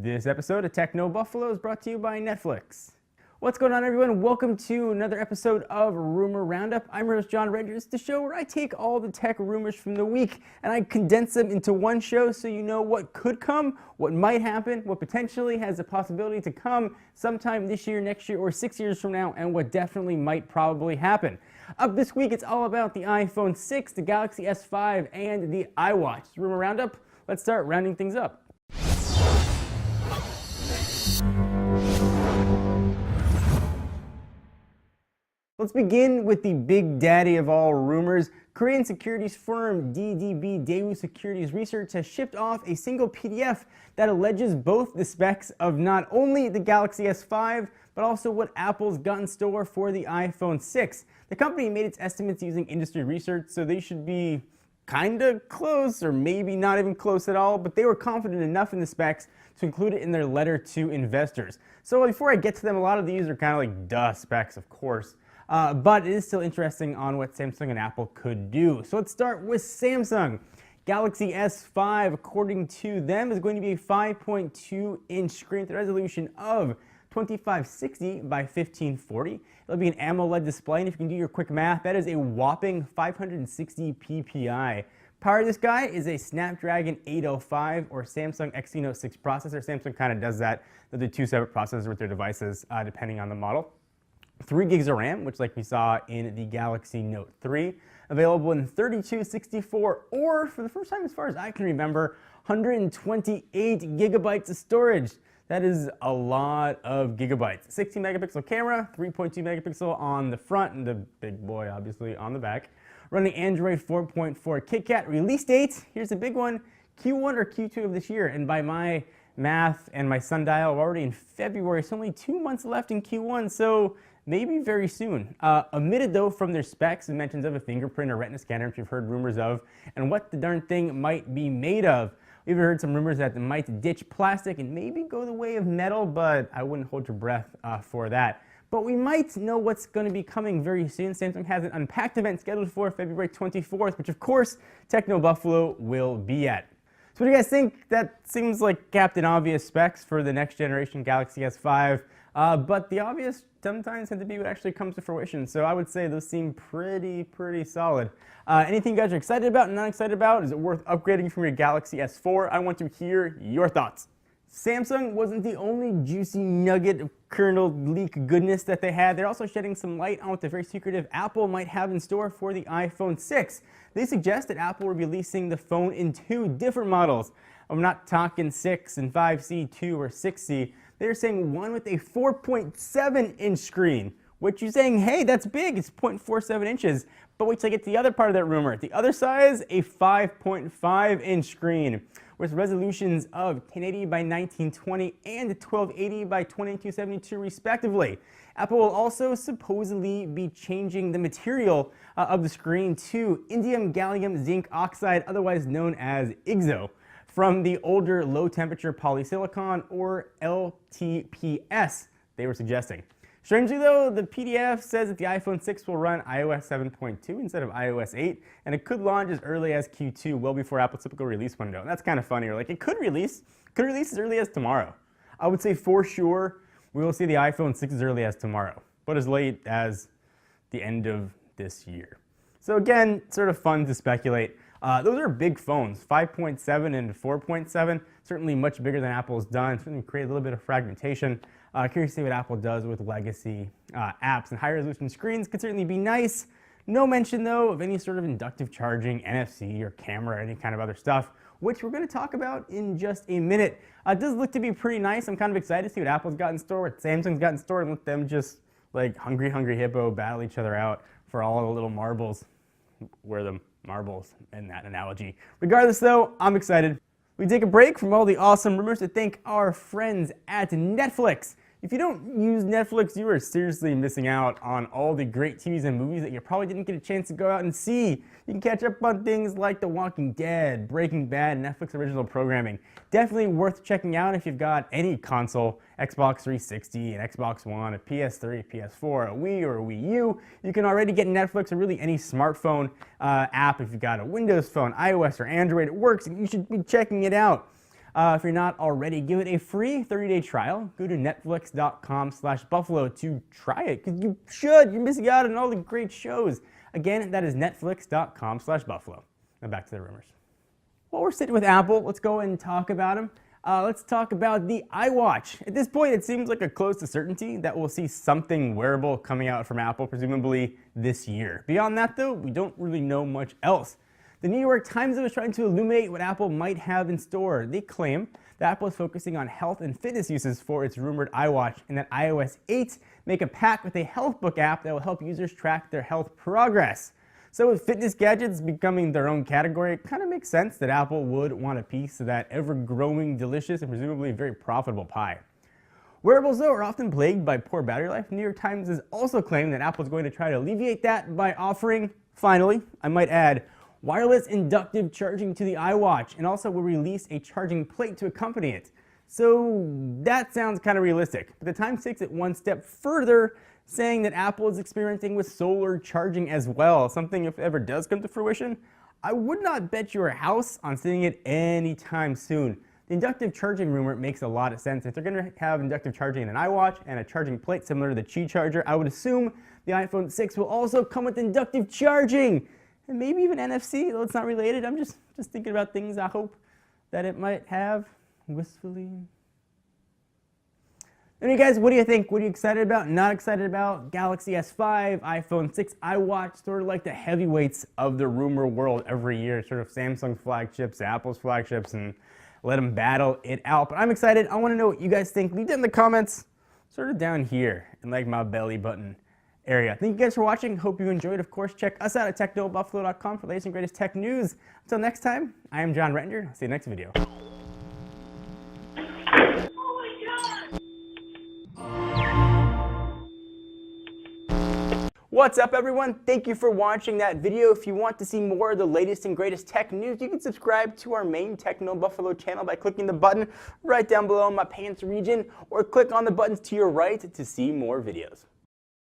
This episode of Techno Buffalo is brought to you by Netflix. What's going on, everyone? Welcome to another episode of Rumor Roundup. I'm your host, John Rangers, the show where I take all the tech rumors from the week and I condense them into one show so you know what could come, what might happen, what potentially has the possibility to come sometime this year, next year, or 6 years from now, and what definitely might probably happen. Up this week, it's all about the iPhone 6, the Galaxy S5, and the iWatch. Rumor Roundup, let's start rounding things up. Let's begin with the big daddy of all rumors. Korean securities firm DDB Daewoo Securities Research has shipped off a single PDF that alleges both the specs of not only the Galaxy S5, but also what Apple's got in store for the iPhone 6. The company made its estimates using industry research, so they should be kinda close, or maybe not even close at all, but they were confident enough in the specs to include it in their letter to investors. So before I get to them, a lot of these are kind of like duh specs, of course. But it is still interesting on what Samsung and Apple could do. So let's start with Samsung. Galaxy S5, according to them, is going to be a 5.2-inch screen with a resolution of 2560 by 1540. It'll be an AMOLED display, and if you can do your quick math, that is a whopping 560 ppi. Power of this guy is a Snapdragon 805 or Samsung Exynos 6 processor. Samsung kind of does that. They do two separate processors with their devices, depending on the model. 3 gigs of RAM, which like we saw in the Galaxy Note 3, available in 32, 64, or for the first time as far as I can remember, 128 gigabytes of storage. That is a lot of gigabytes. 16 megapixel camera, 3.2 megapixel on the front, and the big boy obviously on the back. Running Android 4.4 KitKat. Release date, here's a big one, Q1 or Q2 of this year, and by my math and my sundial, we're already in February, so only 2 months left in Q1, so maybe very soon. Omitted though from their specs and mentions of a fingerprint or retina scanner, which you've heard rumors of, and what the darn thing might be made of. We've heard some rumors that it might ditch plastic and maybe go the way of metal, but I wouldn't hold your breath for that. But we might know what's going to be coming very soon. Samsung has an Unpacked event scheduled for February 24th, which of course Techno Buffalo will be at. So what do you guys think? That seems like Captain Obvious specs for the next generation Galaxy S5. But the obvious sometimes tend to be what actually comes to fruition, so I would say those seem pretty solid. Anything you guys are excited about and not excited about? Is it worth upgrading from your Galaxy S4? I want to hear your thoughts. Samsung wasn't the only juicy nugget of kernel leak goodness that they had. They're also shedding some light on what the very secretive Apple might have in store for the iPhone 6. They suggest that Apple will be releasing the phone in 2 different models. I'm not talking 6 and 5C, 2 or 6C. They're saying one with a 4.7-inch screen, which you're saying, hey, that's big, it's 0.47 inches. But wait till I get to the other part of that rumor. The other size, a 5.5-inch screen with resolutions of 1080 by 1920 and 1280 by 2272 respectively. Apple will also supposedly be changing the material of the screen to indium gallium zinc oxide, otherwise known as IGZO, from the older low-temperature polysilicon, or LTPS, they were suggesting. Strangely though, the PDF says that the iPhone 6 will run iOS 7.2 instead of iOS 8, and it could launch as early as Q2, well before Apple's typical release window. And that's kind of funny. Or like, it could release as early as tomorrow. I would say for sure we will see the iPhone 6 as early as tomorrow, but as late as the end of this year. So again, sort of fun to speculate. Those are big phones, 5.7 and 4.7, certainly much bigger than Apple's done, certainly create a little bit of fragmentation. Curious to see what Apple does with legacy apps, and high resolution screens could certainly be nice. No mention though of any sort of inductive charging, NFC or camera or any kind of other stuff, which we're going to talk about in just a minute. It does look to be pretty nice. I'm kind of excited to see what Apple's got in store, what Samsung's got in store, and let them just like hungry hippo battle each other out for all the little marbles. We're the marbles in that analogy. Regardless though, I'm excited. We take a break from all the awesome rumors to thank our friends at Netflix. If you don't use Netflix, you are seriously missing out on all the great TVs and movies that you probably didn't get a chance to go out and see. You can catch up on things like The Walking Dead, Breaking Bad, Netflix original programming. Definitely worth checking out if you've got any console, Xbox 360, an Xbox One, a PS3, PS4, a Wii, or a Wii U. You can already get Netflix or really any smartphone app. If you've got a Windows phone, iOS, or Android, it works, and you should be checking it out. If you're not already, give it a free 30-day trial. Go to netflix.com/buffalo to try it, because you should. You're missing out on all the great shows. Again, that is netflix.com/buffalo. Now back to the rumors. While we're sitting with Apple, let's go and talk about them. Let's talk about the iWatch. At this point, it seems like a close to certainty that we'll see something wearable coming out from Apple, presumably this year. Beyond that, though, we don't really know much else. The New York Times was trying to illuminate what Apple might have in store. They claim that Apple is focusing on health and fitness uses for its rumored iWatch, and that iOS 8 make a pact with a health book app that will help users track their health progress. So with fitness gadgets becoming their own category, it kind of makes sense that Apple would want a piece of that ever-growing, delicious, and presumably very profitable pie. Wearables, though, are often plagued by poor battery life. New York Times has also claimed that Apple is going to try to alleviate that by offering, finally, I might add, wireless inductive charging to the iWatch, and also will release a charging plate to accompany it. So that sounds kind of realistic, but the Times takes it one step further, saying that Apple is experimenting with solar charging as well, something if it ever does come to fruition, I would not bet your house on seeing it anytime soon. The inductive charging rumor makes a lot of sense. If they're going to have inductive charging in an iWatch and a charging plate similar to the Qi charger, I would assume the iPhone 6 will also come with inductive charging. And maybe even NFC, though it's not related. I'm just thinking about things I hope that it might have, wistfully. Anyway, guys, what do you think? What are you excited about, not excited about? Galaxy S5, iPhone 6, iWatch, sort of like the heavyweights of the rumor world every year, sort of Samsung's flagships, Apple's flagships, and let them battle it out. But I'm excited. I want to know what you guys think. Leave it in the comments, sort of down here, in like my belly button area. Thank you guys for watching. Hope you enjoyed. Of course, check us out at technobuffalo.com for the latest and greatest tech news. Until next time, I am John Rettinger. I'll see you next video. What's up, everyone? Thank you for watching that video. If you want to see more of the latest and greatest tech news, you can subscribe to our main Techno Buffalo channel by clicking the button right down below in my pants region, or click on the buttons to your right to see more videos.